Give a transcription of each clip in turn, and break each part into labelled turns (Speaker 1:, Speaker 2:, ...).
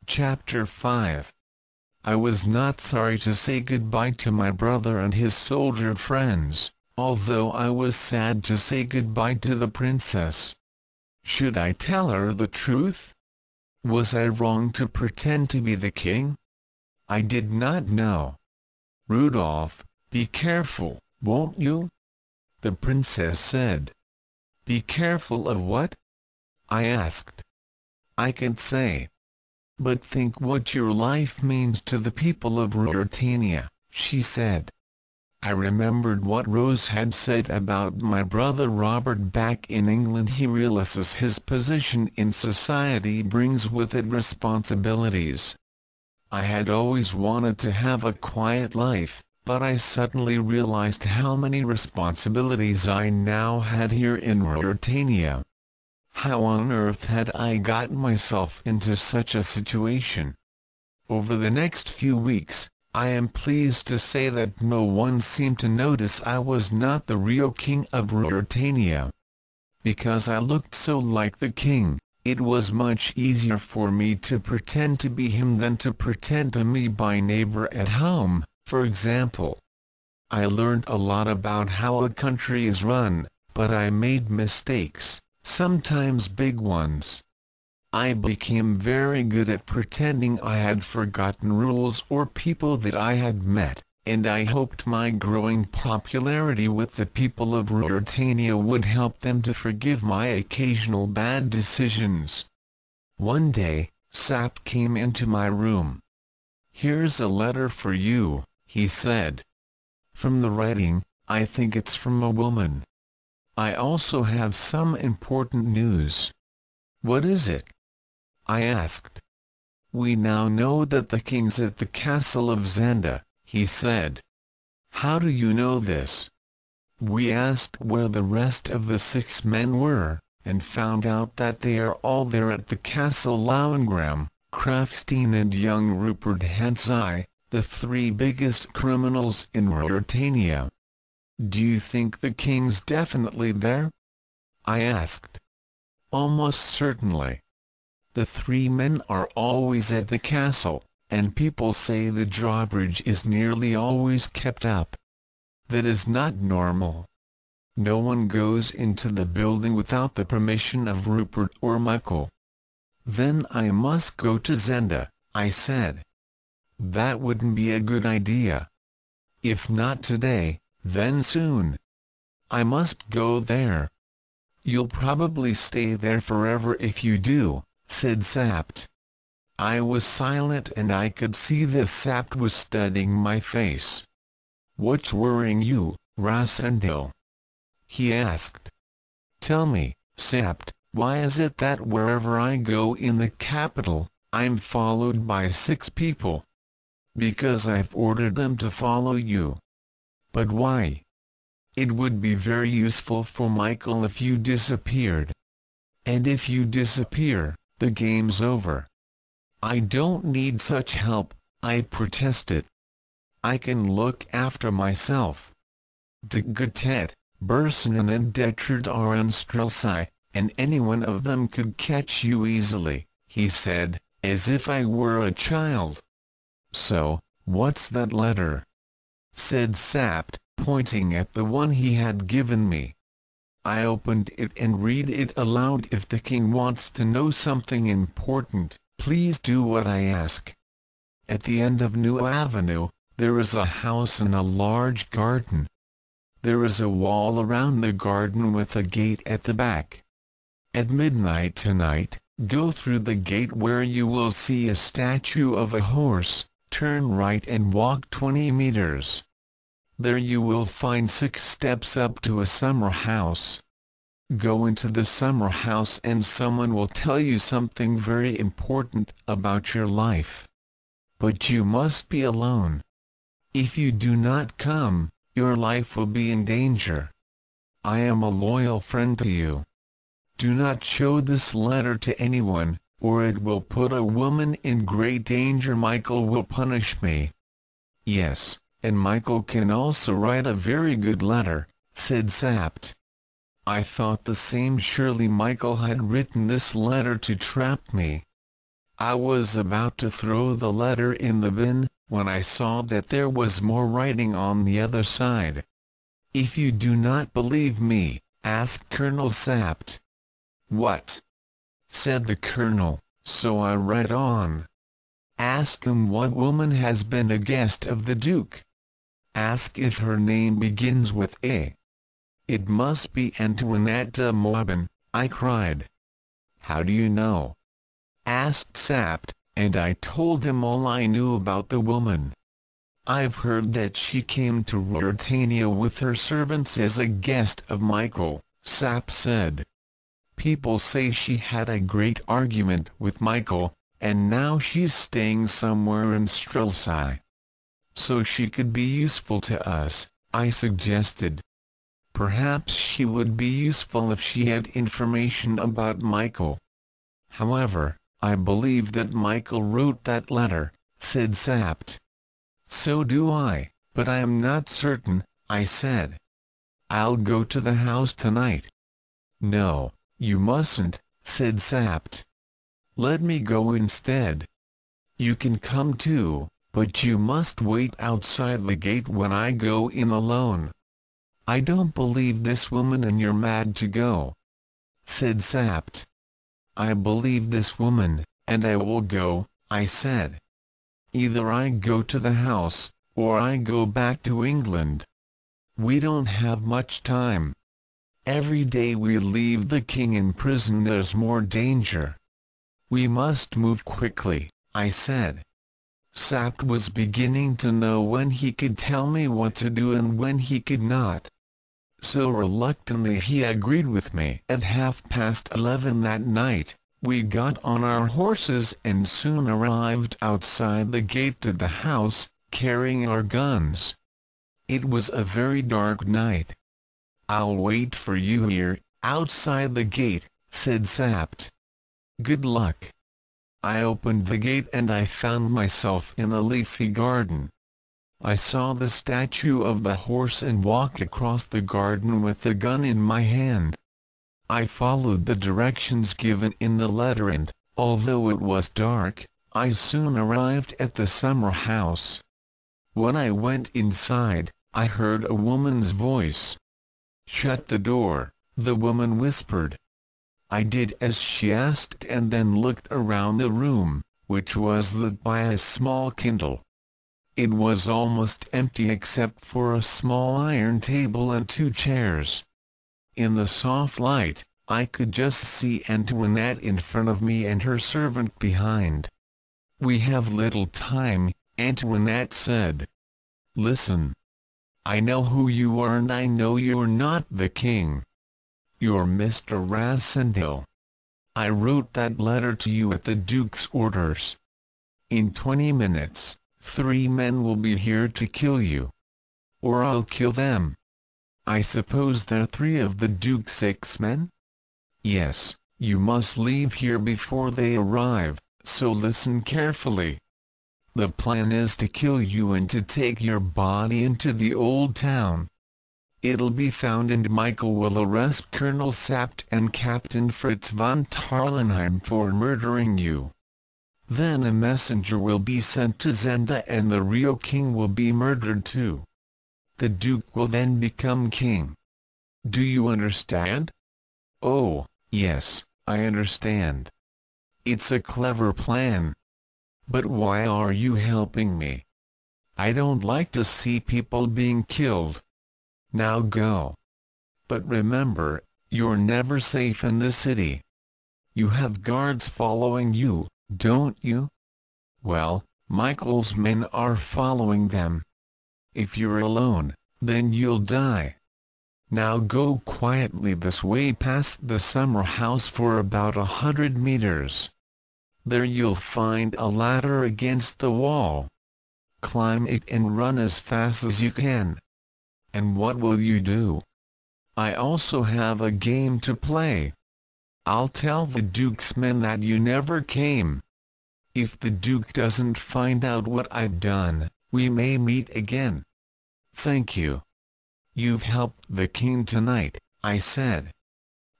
Speaker 1: Chapter 5. I was not sorry to say goodbye to my brother and his soldier friends, although I was sad to say goodbye to the princess. Should I tell her the truth? Was I wrong to pretend to be the king? I did not know. "Rudolph, be careful, won't you?" the princess said. "Be careful of what?" I asked. "I can't say." "But think what your life means to the people of Ruritania," she said. I remembered what Rose had said about my brother Robert back in England. He realizes his position in society brings with it responsibilities. I had always wanted to have a quiet life, but I suddenly realized how many responsibilities I now had here in Ruritania. How on earth had I gotten myself into such a situation? Over the next few weeks, I am pleased to say that no one seemed to notice I was not the real king of Ruritania. Because I looked so like the king, it was much easier for me to pretend to be him than to pretend to be my neighbor at home, for example. I learned a lot about how a country is run, but I made mistakes, sometimes big ones. I became very good at pretending I had forgotten rules or people that I had met, and I hoped my growing popularity with the people of Ruritania would help them to forgive my occasional bad decisions. One day, Sap came into my room. "Here's a letter for you," he said. "From the writing, I think it's from a woman. I also have some important news." "What is it?" I asked. "We now know that the king's at the castle of Zenda," he said. "How do you know this?" We asked where the rest of the 6 men were, and found out that they are all there at the castle. Lauengram, Krafstein and young Rupert Hensai, the 3 biggest criminals in Ruritania. "Do you think the king's definitely there?" I asked. "Almost certainly. The 3 men are always at the castle, and people say the drawbridge is nearly always kept up. That is not normal. No one goes into the building without the permission of Rupert or Michael." "Then I must go to Zenda," I said. "That wouldn't be a good idea. If not today, then soon. I must go there." "You'll probably stay there forever if you do," said Sapt. I was silent and I could see that Sapt was studying my face. "What's worrying you, Rasendil?" he asked. "Tell me, Sapt, why is it that wherever I go in the capital, I'm followed by 6 people?" "Because I've ordered them to follow you." "But why?" "It would be very useful for Michael if you disappeared." "And if you disappear, the game's over." "I don't need such help," I protested. "I can look after myself. De Gutet, Bursanen and Detrud are on Strelsai, and any one of them could catch you easily," he said, as if I were a child. "So, what's that letter?" said Sapt, pointing at the one he had given me. I opened it and read it aloud. "If the king wants to know something important, please do what I ask. At the end of New Avenue, there is a house and a large garden. There is a wall around the garden with a gate at the back. At midnight tonight, go through the gate where you will see a statue of a horse, turn right and walk 20 meters. There you will find 6 steps up to a summer house. Go into the summer house and someone will tell you something very important about your life. But you must be alone. If you do not come, your life will be in danger. I am a loyal friend to you. Do not show this letter to anyone, or it will put a woman in great danger. Michael will punish me." "Yes, and Michael can also write a very good letter," said Sapt. I thought the same. Surely Michael had written this letter to trap me. I was about to throw the letter in the bin, when I saw that there was more writing on the other side. "If you do not believe me, ask Colonel Sapt." "What?" said the colonel, so I read on. "Ask him what woman has been a guest of the Duke. Ask if her name begins with A." "It must be Antoinette de Mauban," I cried. "How do you know?" asked Sapt, and I told him all I knew about the woman. "I've heard that she came to Ruritania with her servants as a guest of Michael," Sapt said. "People say she had a great argument with Michael, and now she's staying somewhere in Strelsau. So she could be useful to us," I suggested. "Perhaps she would be useful if she had information about Michael." "However, I believe that Michael wrote that letter," said Sapt. "So do I, but I am not certain," I said. "I'll go to the house tonight." "No, you mustn't," said Sapt. "Let me go instead." "You can come too, but you must wait outside the gate when I go in alone." "I don't believe this woman and you're mad to go," said Sapt. "I believe this woman, and I will go," I said. "Either I go to the house, or I go back to England. We don't have much time. Every day we leave the king in prison there's more danger. We must move quickly," I said. Sapt was beginning to know when he could tell me what to do and when he could not. So reluctantly he agreed with me. At 11:30 that night, we got on our horses and soon arrived outside the gate to the house, carrying our guns. It was a very dark night. "I'll wait for you here, outside the gate," said Sapt. "Good luck." I opened the gate and I found myself in a leafy garden. I saw the statue of the horse and walked across the garden with the gun in my hand. I followed the directions given in the letter and, although it was dark, I soon arrived at the summer house. When I went inside, I heard a woman's voice. "Shut the door," the woman whispered. I did as she asked and then looked around the room, which was lit by a small candle. It was almost empty except for a small iron table and 2 chairs. In the soft light, I could just see Antoinette in front of me and her servant behind. "We have little time," Antoinette said. "Listen. I know who you are and I know you're not the king. You're Mr. Rassendyll. I wrote that letter to you at the Duke's orders. In 20 minutes, 3 men will be here to kill you. Or I'll kill them. I suppose they're 3 of the Duke's 6 men? Yes, you must leave here before they arrive, so listen carefully. The plan is to kill you and to take your body into the old town. It'll be found and Michael will arrest Colonel Sapt and Captain Fritz von Tarlenheim for murdering you. Then a messenger will be sent to Zenda and the real king will be murdered too. The Duke will then become king. Do you understand?" "Oh, yes, I understand. It's a clever plan. But why are you helping me? I don't like to see people being killed. Now go. But remember, you're never safe in the city. You have guards following you, don't you? Well, Michael's men are following them. If you're alone, then you'll die. Now go quietly this way past the summer house for about 100 meters. There you'll find a ladder against the wall. Climb it and run as fast as you can." "And what will you do?" "I also have a game to play. I'll tell the Duke's men that you never came. If the Duke doesn't find out what I've done, we may meet again." "Thank you. You've helped the king tonight," I said.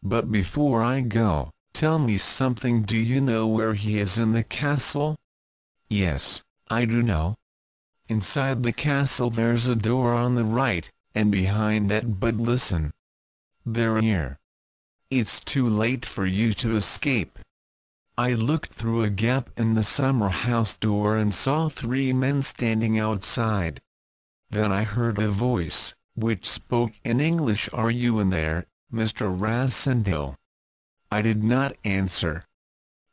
Speaker 1: "But before I go, Tell me something. Do you know where he is in the castle? Yes, I do know. Inside the castle there's a door on the right, and behind that. But listen. They're here. It's too late for you to escape. I looked through a gap in the summer house door and saw 3 men standing outside. Then I heard a voice, which spoke in English. Are you in there, Mr. Rassendyll? I did not answer.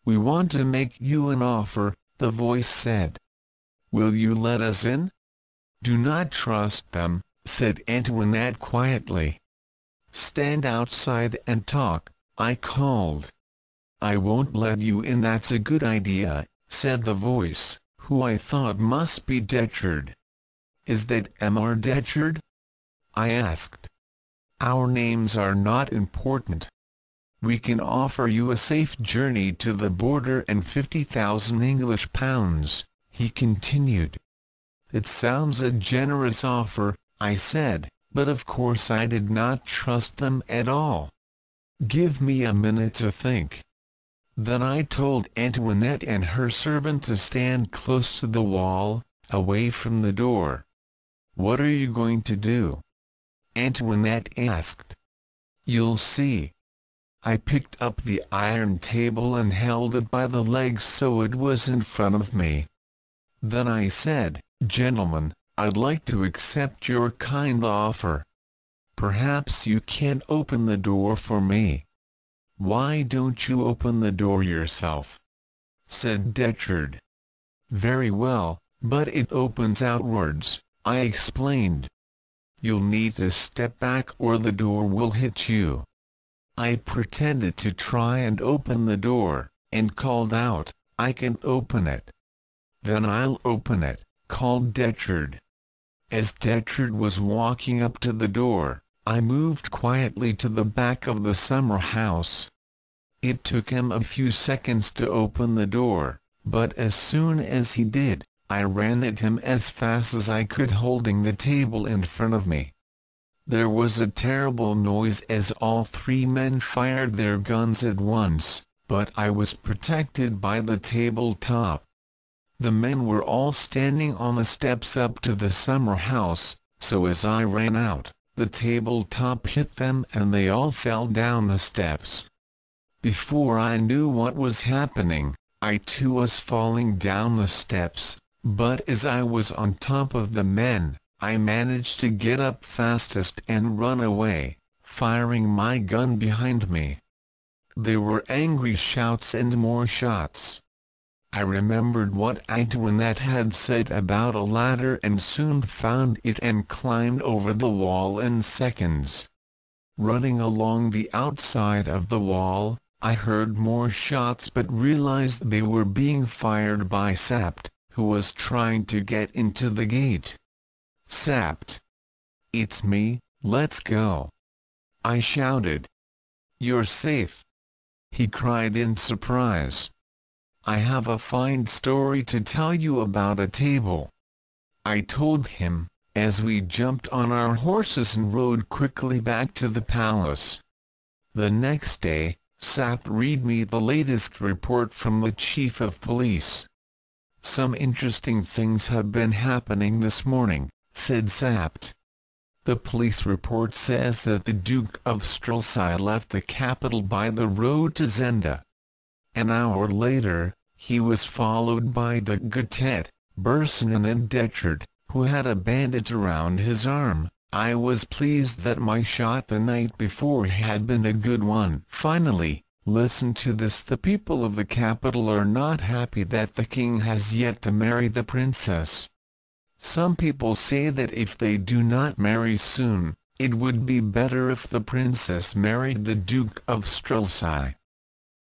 Speaker 1: We want to make you an offer, the voice said. Will you let us in? Do not trust them, said Antoinette quietly. Stand outside and talk, I called. I won't let you in. That's a good idea, said the voice, who I thought must be Detchard. Is that Mr. Detchard? I asked. Our names are not important. We can offer you a safe journey to the border and 50,000 English pounds, he continued. It sounds a generous offer, I said, but of course I did not trust them at all. Give me a minute to think. Then I told Antoinette and her servant to stand close to the wall, away from the door. What are you going to do? Antoinette asked. You'll see. I picked up the iron table and held it by the legs so it was in front of me. Then I said, Gentlemen, I'd like to accept your kind offer. Perhaps you can't open the door for me. Why don't you open the door yourself? Said Detchard. Very well, but it opens outwards, I explained. You'll need to step back or the door will hit you. I pretended to try and open the door, and called out, I can open it. Then I'll open it, called Detchard. As Detchard was walking up to the door, I moved quietly to the back of the summer house. It took him a few seconds to open the door, but as soon as he did, I ran at him as fast as I could, holding the table in front of me. There was a terrible noise as all 3 men fired their guns at once, but I was protected by the tabletop. The men were all standing on the steps up to the summer house, so as I ran out, the tabletop hit them and they all fell down the steps. Before I knew what was happening, I too was falling down the steps, but as I was on top of the men, I managed to get up fastest and run away, firing my gun behind me. There were angry shouts and more shots. I remembered what Antoinette had said about a ladder and soon found it and climbed over the wall in seconds. Running along the outside of the wall, I heard more shots but realized they were being fired by Sapt, who was trying to get into the gate. Sapt. It's me, let's go. I shouted. You're safe. He cried in surprise. I have a fine story to tell you about a table. I told him, as we jumped on our horses and rode quickly back to the palace. The next day, Sapt read me the latest report from the chief of police. Some interesting things have been happening this morning, said Sapt. The police report says that the Duke of Strelsau left the capital by the road to Zenda. An hour later, he was followed by de Gutet, Bersonin and Detchard, who had a bandage around his arm. I was pleased that my shot the night before had been a good one. Finally, listen to this. The people of the capital are not happy that the king has yet to marry the princess. Some people say that if they do not marry soon, it would be better if the princess married the Duke of Strelsau.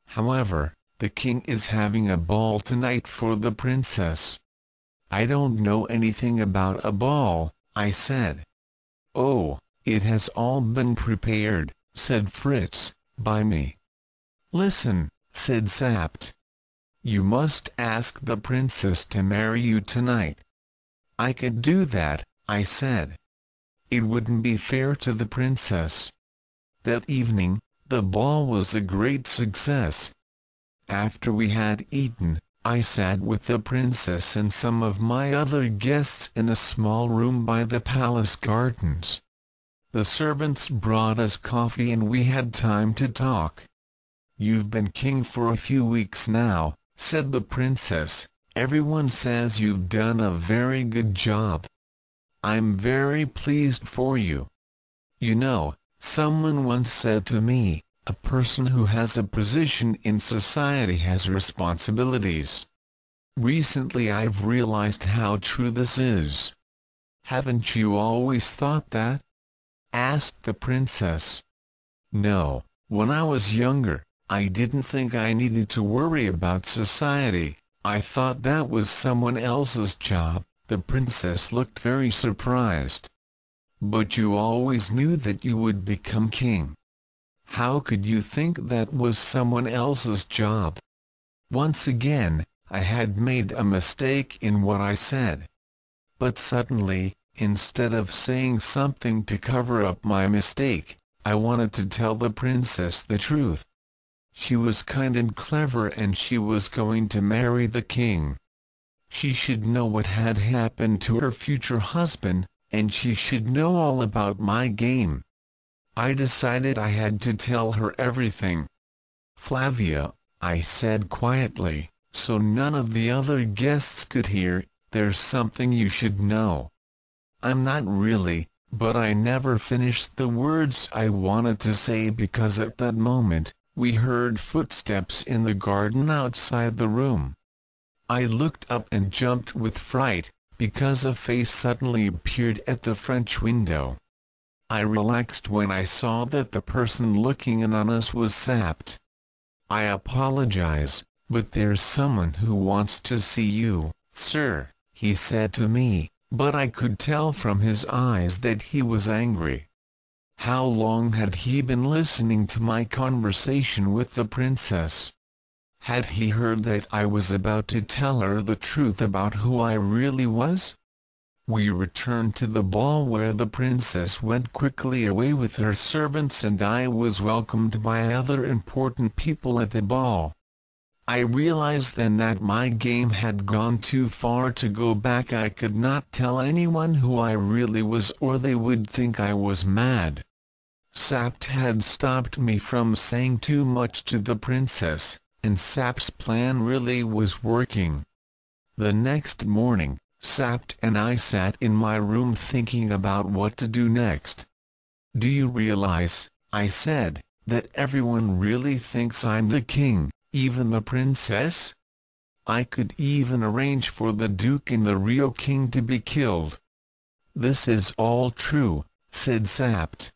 Speaker 1: However, the king is having a ball tonight for the princess. I don't know anything about a ball, I said. Oh, it has all been prepared, said Fritz, by me. Listen, said Sapt. You must ask the princess to marry you tonight. I could do that, I said. It wouldn't be fair to the princess. That evening, The ball was a great success. After we had eaten, I sat with the princess and some of my other guests in a small room by the palace gardens. The servants brought us coffee and we had time to talk. "You've been king for a few weeks now," said the princess. "Everyone says you've done a very good job. I'm very pleased for you. You know, someone once said to me, a person who has a position in society has responsibilities. Recently I've realized how true this is." "Haven't you always thought that?" asked the princess. "No, when I was younger, I didn't think I needed to worry about society. I thought that was someone else's job." The princess looked very surprised. "But you always knew that you would become king. How could you think that was someone else's job?" Once again, I had made a mistake in what I said. But suddenly, instead of saying something to cover up my mistake, I wanted to tell the princess the truth. She was kind and clever and she was going to marry the king. She should know what had happened to her future husband, and she should know all about my game. I decided I had to tell her everything. "Flavia," I said quietly, so none of the other guests could hear, "there's something you should know." I'm not really, but I never finished the words I wanted to say because at that moment, we heard footsteps in the garden outside the room. I looked up and jumped with fright, because a face suddenly appeared at the French window. I relaxed when I saw that the person looking in on us was Sapt. "I apologize, but there's someone who wants to see you, sir," he said to me, but I could tell from his eyes that he was angry. How long had he been listening to my conversation with the princess? Had he heard that I was about to tell her the truth about who I really was? We returned to the ball where the princess went quickly away with her servants and I was welcomed by other important people at the ball. I realized then that my game had gone too far to go back. I could not tell anyone who I really was or they would think I was mad. Sapt had stopped me from saying too much to the princess, and Sapt's plan really was working. The next morning, Sapt and I sat in my room thinking about what to do next. "Do you realize," I said, "that everyone really thinks I'm the king, even the princess? I could even arrange for the duke and the real king to be killed." "This is all true," said Sapt.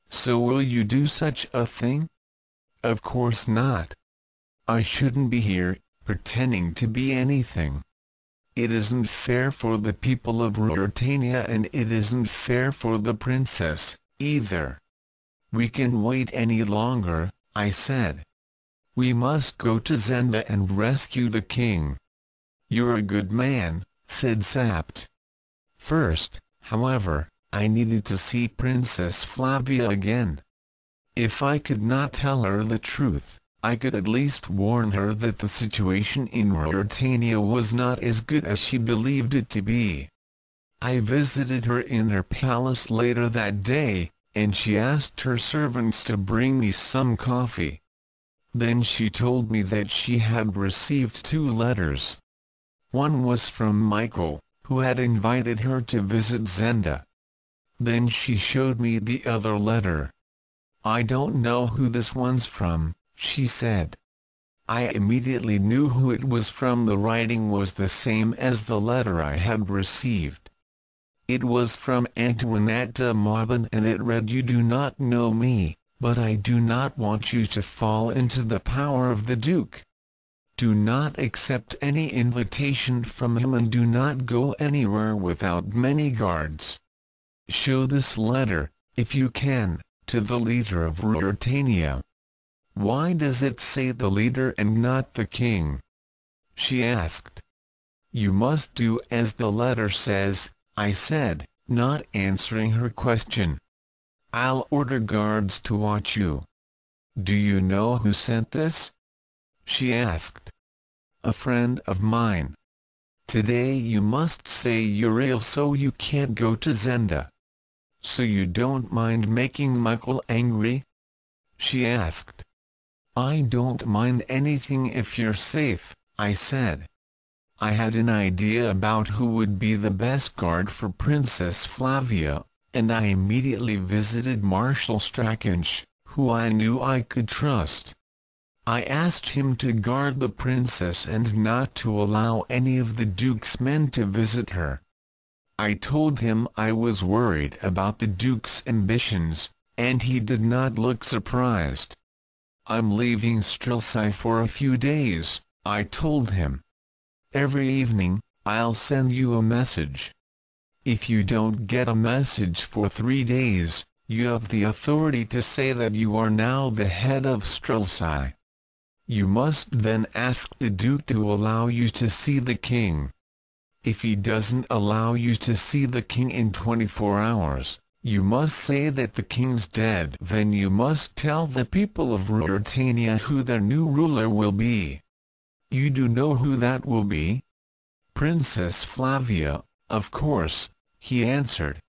Speaker 1: "So will you do such a thing?" "Of course not. I shouldn't be here, pretending to be anything. It isn't fair for the people of Ruritania and it isn't fair for the princess, either." "We can wait any longer," I said. "We must go to Zenda and rescue the king." "You're a good man," said Sapt. First, however, I needed to see Princess Flavia again. If I could not tell her the truth, I could at least warn her that the situation in Ruritania was not as good as she believed it to be. I visited her in her palace later that day, and she asked her servants to bring me some coffee. Then she told me that she had received 2 letters. One was from Michael, who had invited her to visit Zenda. Then she showed me the other letter. "I don't know who this one's from," she said. I immediately knew who it was from. The writing was the same as the letter I had received. It was from Antoinette de Maubin and it read, "You do not know me, but I do not want you to fall into the power of the Duke. Do not accept any invitation from him and do not go anywhere without many guards. Show this letter, if you can, to the leader of Ruritania." "Why does it say the leader and not the king?" she asked. "You must do as the letter says," I said, not answering her question. "I'll order guards to watch you." "Do you know who sent this?" she asked. "A friend of mine. Today you must say you're ill so you can't go to Zenda. So you don't mind making Michael angry?" she asked. "I don't mind anything if you're safe," I said. I had an idea about who would be the best guard for Princess Flavia, and I immediately visited Marshal Strakensch, who I knew I could trust. I asked him to guard the princess and not to allow any of the Duke's men to visit her. I told him I was worried about the Duke's ambitions, and he did not look surprised. "I'm leaving Strelsau for a few days," I told him. "Every evening, I'll send you a message. If you don't get a message for 3 days, you have the authority to say that you are now the head of Strelsau. You must then ask the Duke to allow you to see the king. If he doesn't allow you to see the king in 24 hours, you must say that the king's dead. Then you must tell the people of Ruritania who their new ruler will be." "You do know who that will be?" "Princess Flavia, of course," he answered.